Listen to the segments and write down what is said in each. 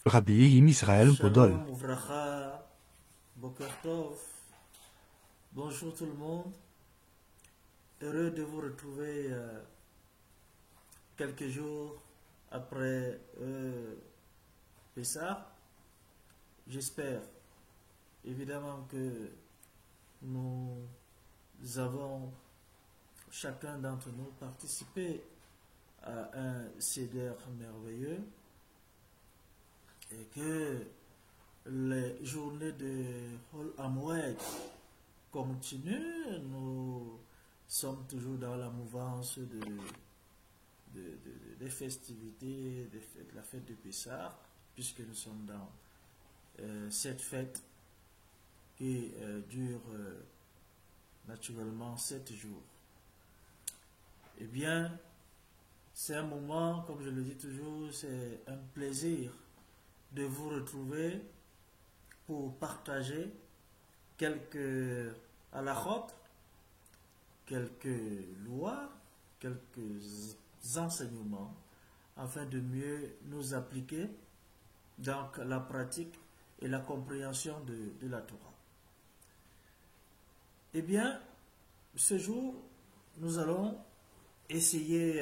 Rabbi Israël Podol. Shalom, Uvracha, Boker Tov. Bonjour tout le monde. Heureux de vous retrouver quelques jours après Pessah. J'espère évidemment que nous avons chacun d'entre nous participé à un Seder merveilleux et que les journées de Hol Amoued continuent. Nous sommes toujours dans la mouvance des festivités, de la fête de Pessah, puisque nous sommes dans cette fête qui dure naturellement 7 jours. Eh bien, c'est un moment, comme je le dis toujours, c'est un plaisir de vous retrouver pour partager quelques halachot, quelques lois, quelques enseignements, afin de mieux nous appliquer dans la pratique et la compréhension de la Torah. Eh bien, ce jour, nous allons essayer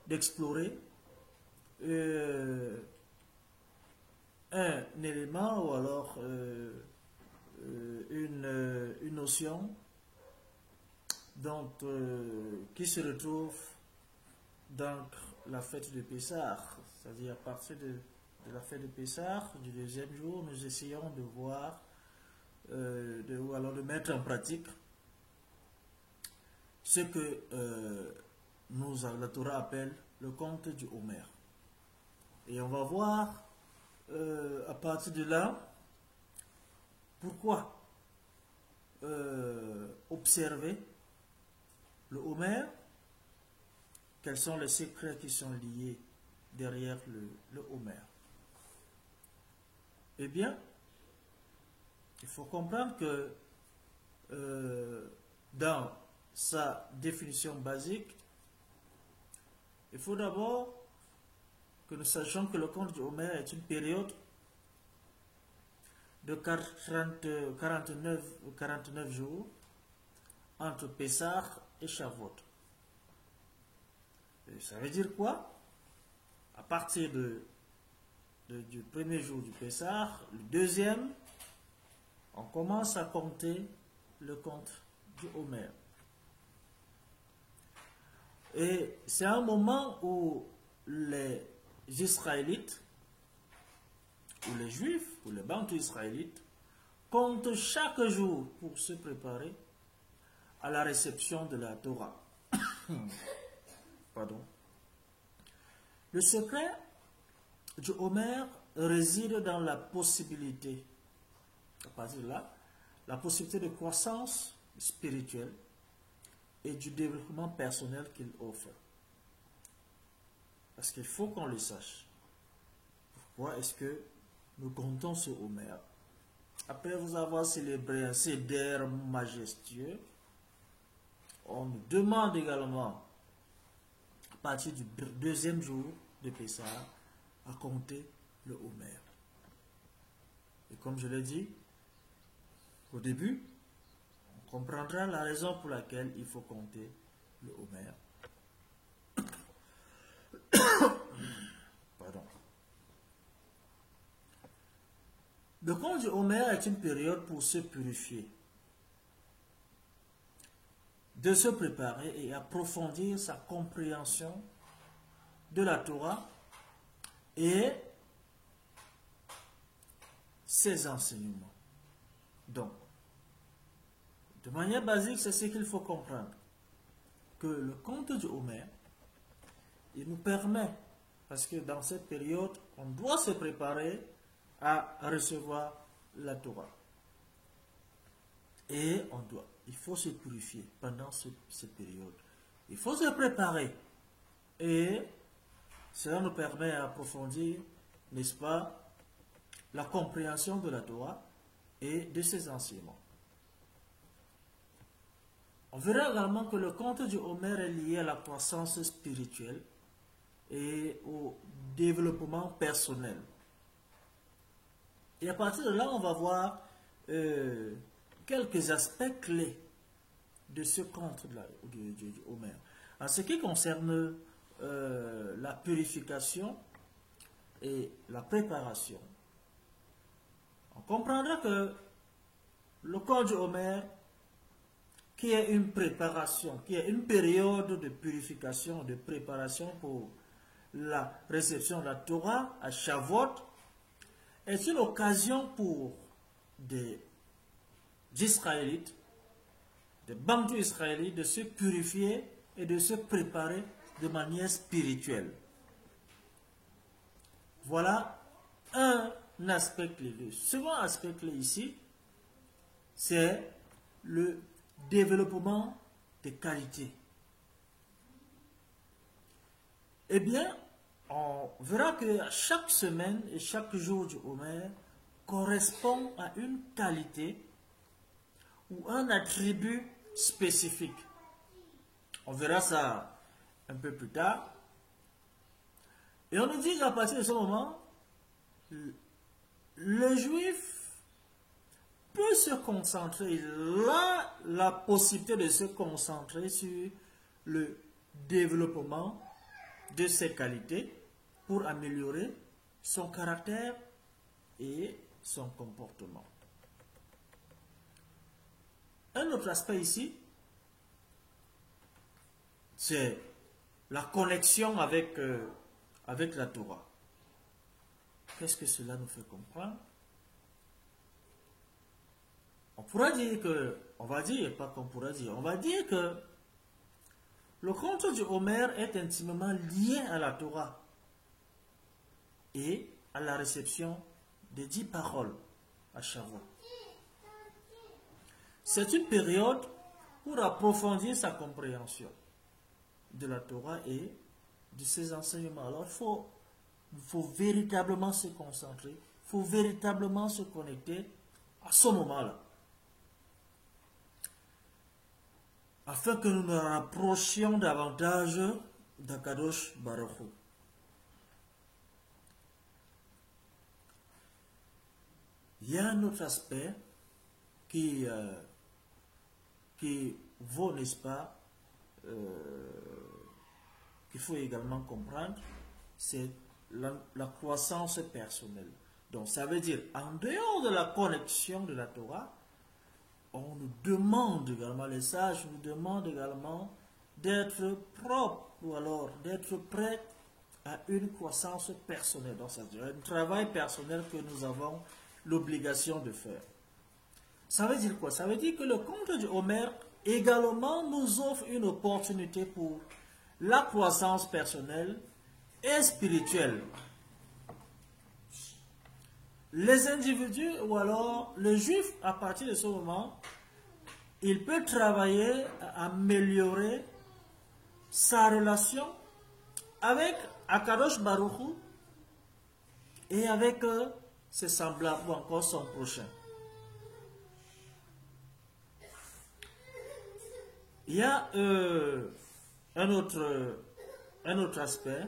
d'explorer un élément ou alors une notion qui se retrouve dans la fête de Pessah, c'est-à-dire à partir de la fête de Pessah, du deuxième jour, nous essayons de voir, ou alors de mettre en pratique ce que la Torah appelle le conte du Homer. Et on va voir à partir de là pourquoi observer le Homer, quels sont les secrets qui sont liés derrière le Homer. Eh bien, il faut comprendre que dans sa définition basique, il faut d'abord que nous sachions que le conte du Homer est une période de 49 jours entre Pessah et Shavuot. Et ça veut dire quoi? À partir du premier jour du Pessah, le deuxième, on commence à compter le conte du Homer. Et c'est un moment où les Israélites, ou les Juifs, ou les Bantous israélites, comptent chaque jour pour se préparer à la réception de la Torah. Pardon. Le secret du Homer réside dans la possibilité, à partir de là, la possibilité de croissance spirituelle et du développement personnel qu'il offre. Parce qu'il faut qu'on le sache. Pourquoi est-ce que nous comptons ce Homer? Après vous avoir célébré un Seder majestueux, on nous demande également, à partir du deuxième jour de Pessah, à compter le Homer. Et comme je l'ai dit au début, on comprendra la raison pour laquelle il faut compter le Homer. Pardon. Le conte du Homer est une période pour se purifier, de se préparer et approfondir sa compréhension de la Torah et ses enseignements. Donc, de manière basique, c'est ce qu'il faut comprendre. Que le conte du Homer, il nous permet, parce que dans cette période, on doit se préparer à recevoir la Torah. Et il faut se purifier pendant cette période. Il faut se préparer. Et cela nous permet d'approfondir, n'est-ce pas, la compréhension de la Torah et de ses enseignements. On verra également que le conte du Homer est lié à la croissance spirituelle et au développement personnel. Et à partir de là, on va voir quelques aspects clés de ce conte du Homère. En ce qui concerne la purification et la préparation, on comprendra que le conte du Homère, qui est une préparation, qui est une période de purification, de préparation pour la réception de la Torah à Shavuot, est une occasion pour des Israélites, des Bantous israélites, de se purifier et de se préparer de manière spirituelle. Voilà un aspect clé. Le second aspect clé ici, c'est le développement des qualités. Eh bien, on verra que chaque semaine et chaque jour du Homère correspond à une qualité ou un attribut spécifique. On verra ça un peu plus tard. Et on nous dit qu'à partir de ce moment, le juif peut se concentrer, il a la possibilité de se concentrer sur le développement de ses qualités pour améliorer son caractère et son comportement. Un autre aspect ici, c'est la connexion avec la Torah. Qu'est-ce que cela nous fait comprendre? On pourra dire que, on va dire, pas qu'on pourra dire, on va dire que le conte du Homère est intimement lié à la Torah et à la réception des 10 paroles à Shavuot. C'est une période pour approfondir sa compréhension de la Torah et de ses enseignements. Alors il faut véritablement se concentrer, il faut véritablement se connecter à ce moment-là, afin que nous nous rapprochions davantage d'Akadosh Baruch Hu. Il y a un autre aspect qui vaut, n'est-ce pas, qu'il faut également comprendre, c'est la croissance personnelle. Donc ça veut dire, en dehors de la connexion de la Torah, on nous demande également, les sages nous demandent également d'être propre ou alors d'être prêt à une croissance personnelle. Donc ça veut dire un travail personnel que nous avons l'obligation de faire. Ça veut dire quoi? Ça veut dire que le conte du Homère également nous offre une opportunité pour la croissance personnelle et spirituelle. Les individus ou alors le juif, à partir de ce moment, il peut travailler à améliorer sa relation avec Akadosh Baruch Hu et avec ses semblables ou encore son prochain. Il y a un autre aspect,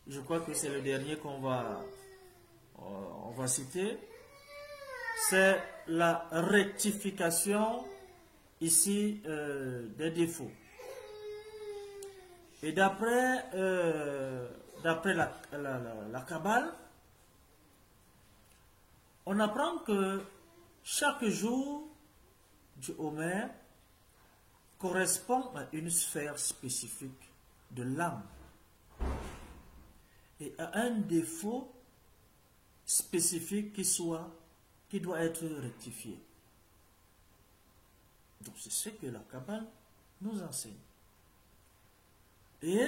je crois que c'est le dernier qu'on va citer, c'est la rectification ici des défauts. Et d'après la Kabbale, on apprend que chaque jour du Homère correspond à une sphère spécifique de l'âme et à un défaut spécifique qui doit être rectifié. Donc c'est ce que la Kabbale nous enseigne. Et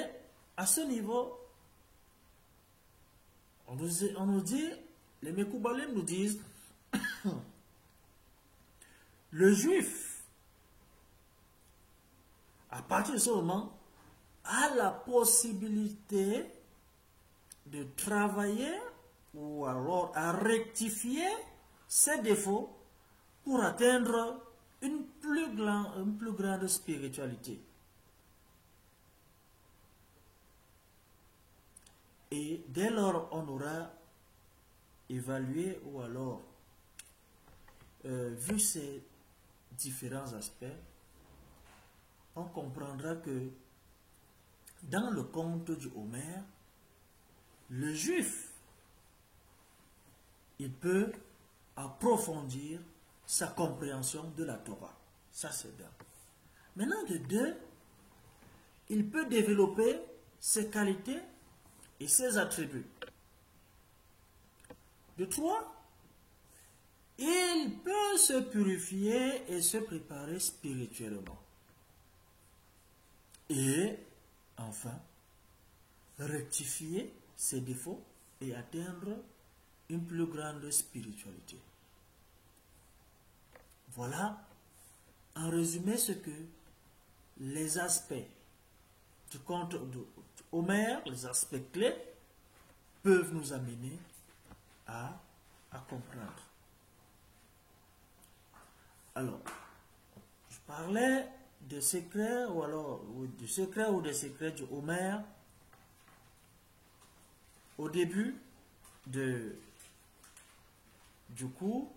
à ce niveau, on nous dit, les Mekoubalim nous disent, le juif, à partir de ce moment, a la possibilité de travailler ou alors à rectifier ses défauts pour atteindre une plus grande spiritualité. Et dès lors, on aura évalué ou alors vu ces différents aspects, on comprendra que dans le conte du Homère, le juif, il peut approfondir sa compréhension de la Torah. Ça, c'est d'un. Maintenant, de deux, il peut développer ses qualités et ses attributs. De trois, il peut se purifier et se préparer spirituellement. Et, enfin, rectifier ses défauts et atteindre une plus grande spiritualité. Voilà, en résumé, ce que les aspects du conte d'Homère, les aspects clés, peuvent nous amener à comprendre. Alors, je parlais de secrets du secret ou des secrets du Homère au début du cours.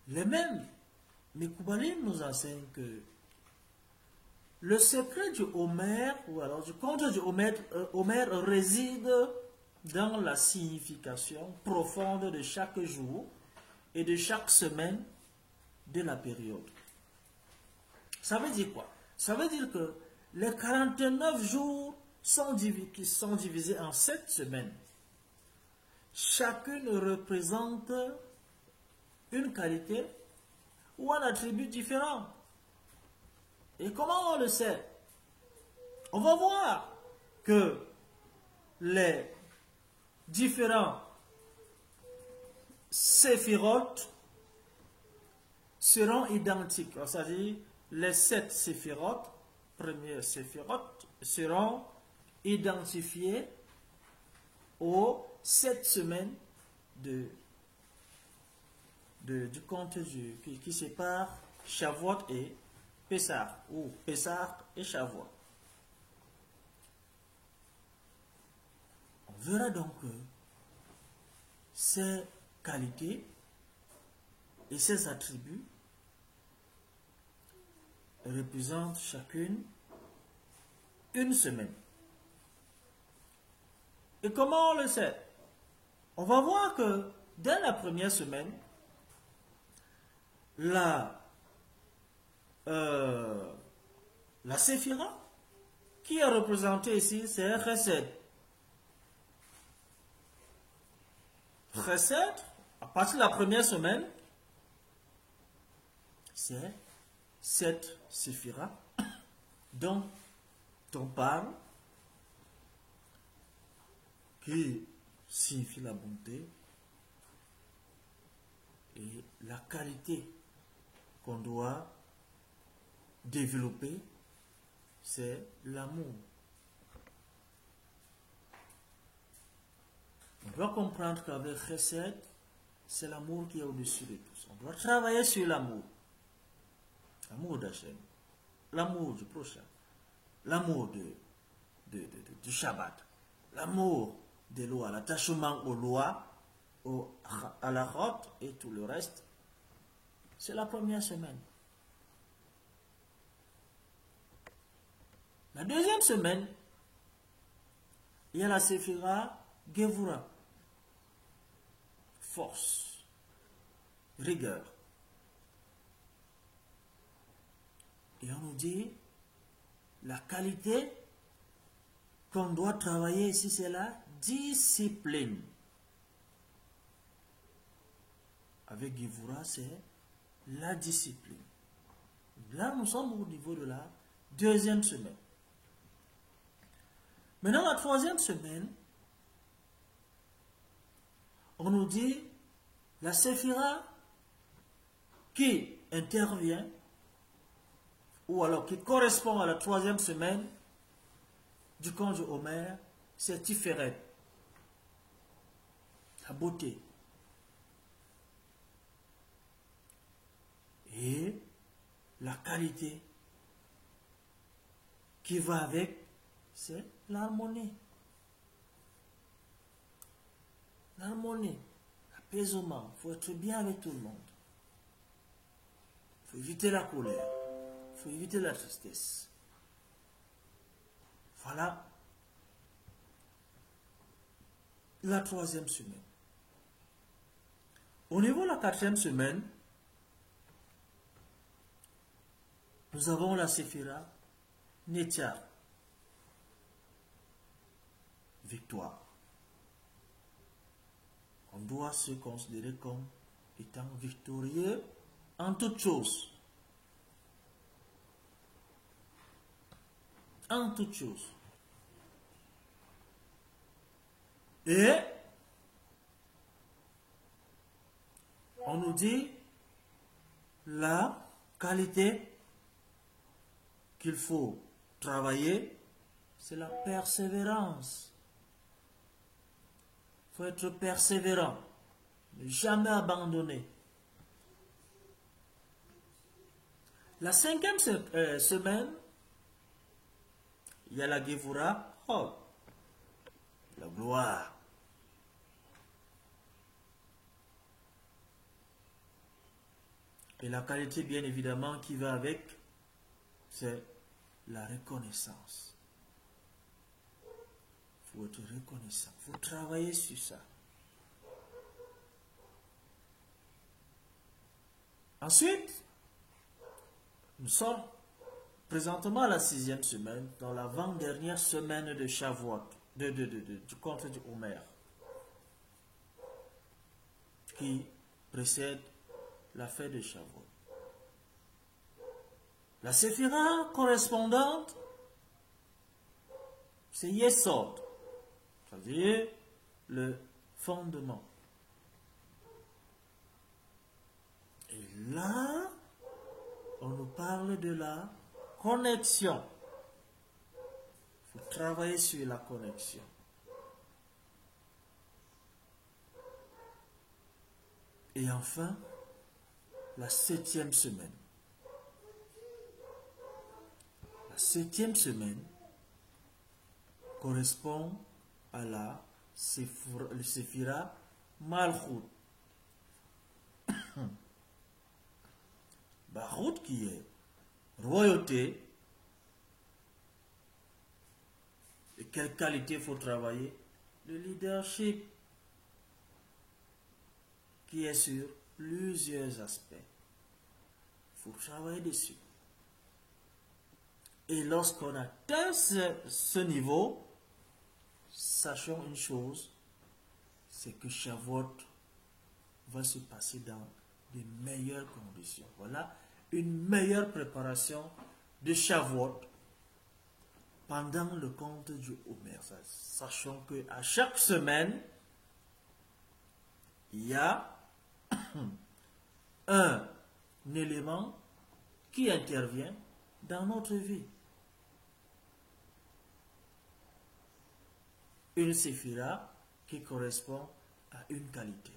Les mêmes Mekoubalim nous enseignent que le secret du Homère, ou alors du conte du Homère réside dans la signification profonde de chaque jour et de chaque semaine de la période. Ça veut dire quoi? Ça veut dire que les 49 jours qui sont divisés en 7 semaines. Chacune représente une qualité ou un attribut différent. Et comment on le sait? On va voir que les différents séphirotes seront identiques. C'est-à-dire, les 7 séphirotes, premiers séphirotes, seront identifiés aux 7 semaines du compte qui sépare Shavuot et Pessah, ou Pessah et Shavuot. On verra donc que ces qualités et ces attributs représentent chacune une semaine. Et comment on le sait? On va voir que dès la première semaine, la séphira, qui est représentée ici, c'est Chesed. Chesed, à partir de la première semaine, c'est cette séphira dont on parle, qui signifie la bonté et la qualité qu'on doit développer, c'est l'amour. On doit comprendre qu'avec Chesed, c'est l'amour qui est au-dessus de tous. On doit travailler sur l'amour. L'amour d'Hachem, l'amour du prochain, l'amour du Shabbat, l'amour des lois, l'attachement aux lois, à la route et tout le reste. C'est la première semaine. La deuxième semaine, il y a la séphira Gevura, force, rigueur. Et on nous dit, la qualité qu'on doit travailler ici, c'est la discipline. Avec Gevura, c'est la discipline. Là, nous sommes au niveau de la deuxième semaine. Maintenant, la troisième semaine, on nous dit la séphira qui intervient, ou alors qui correspond à la troisième semaine du conte de Homère, c'est Tiferet, la beauté. Et la qualité qui va avec, c'est l'harmonie. l'harmonie, l'apaisement. Il faut être bien avec tout le monde. Il faut éviter la colère. Il faut éviter la tristesse. Voilà la 3e semaine. Au niveau de la 4e semaine, nous avons la Séphira Nethyar. Victoire. On doit se considérer comme étant victorieux en toutes choses. En toutes choses. Et on nous dit la qualité qu'il faut travailler, c'est la persévérance. Il faut être persévérant, ne jamais abandonner. La 5e semaine, il y a la Gevura, la gloire. Et la qualité, bien évidemment, qui va avec, c'est la reconnaissance. Il faut être reconnaissant. Il faut travailler sur ça. Ensuite, nous sommes présentement à la 6e semaine, dans l'avant-dernière semaine de Shavuot, du conte du Homer, qui précède la fête de Shavuot. La séphira correspondante, c'est Yesod, c'est-à-dire le fondement. Et là, on nous parle de la connexion. Il faut travailler sur la connexion. Et enfin, la 7e semaine. La 7e semaine correspond à la Séphira Malchut. Malchut qui est royauté. Et quelle qualité il faut travailler? Le leadership qui est sur plusieurs aspects. Il faut travailler dessus. Et lorsqu'on atteint ce niveau, sachons une chose, c'est que Shavuot va se passer dans de meilleures conditions. Voilà une meilleure préparation de Shavuot pendant le conte du Homer. Sachons qu'à chaque semaine, il y a un élément qui intervient dans notre vie. Une séphira qui correspond à une qualité.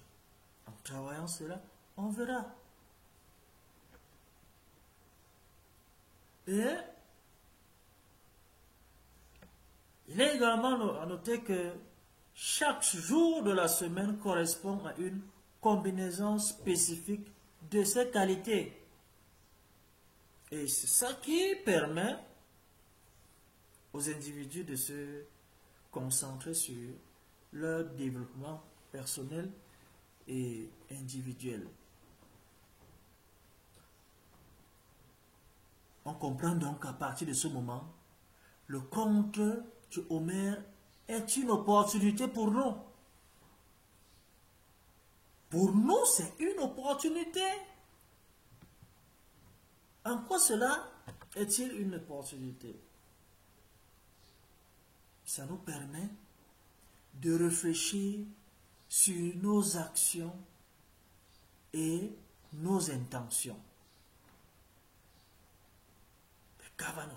En travaillant cela, on verra. Et il est également à noter que chaque jour de la semaine correspond à une combinaison spécifique de ces qualités. Et c'est ça qui permet aux individus de se concentrer sur leur développement personnel et individuel. On comprend donc qu'à partir de ce moment, le conte du Homer est une opportunité pour nous. Pour nous, c'est une opportunité. En quoi cela est-il une opportunité? Ça nous permet de réfléchir sur nos actions et nos intentions. Le Kavanot.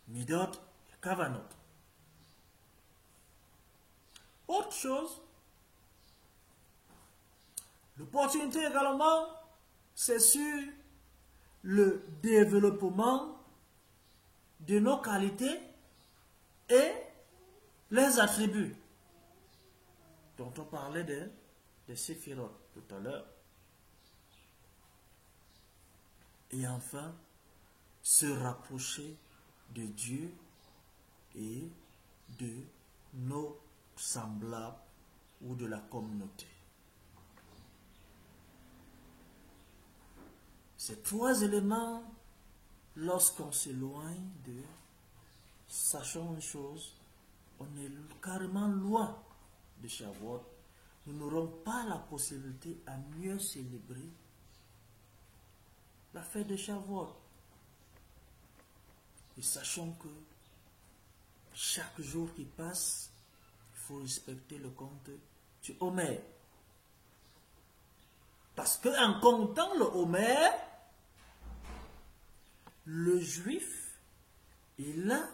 Midot, le Kavanot. Autre chose, l'opportunité également, c'est sur le développement de nos qualités et les attributs dont on parlait des séphirotes tout à l'heure. Et enfin, se rapprocher de Dieu et de nos semblables ou de la communauté. Ces trois éléments, lorsqu'on s'éloigne d'eux, sachons une chose, on est carrément loin de Shavuot. Nous n'aurons pas la possibilité à mieux célébrer la fête de Shavuot. Et sachons que chaque jour qui passe, il faut respecter le compte du Homer. Parce qu'en comptant le Homer, le juif, il a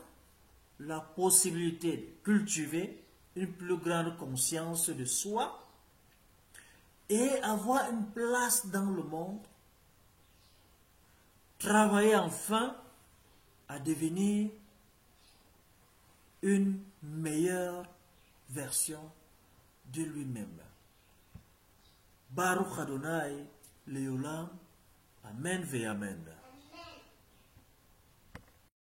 la possibilité de cultiver une plus grande conscience de soi et avoir une place dans le monde, travailler enfin à devenir une meilleure version de lui-même. Baruch Adonai, Leolam, Amen ve Amen.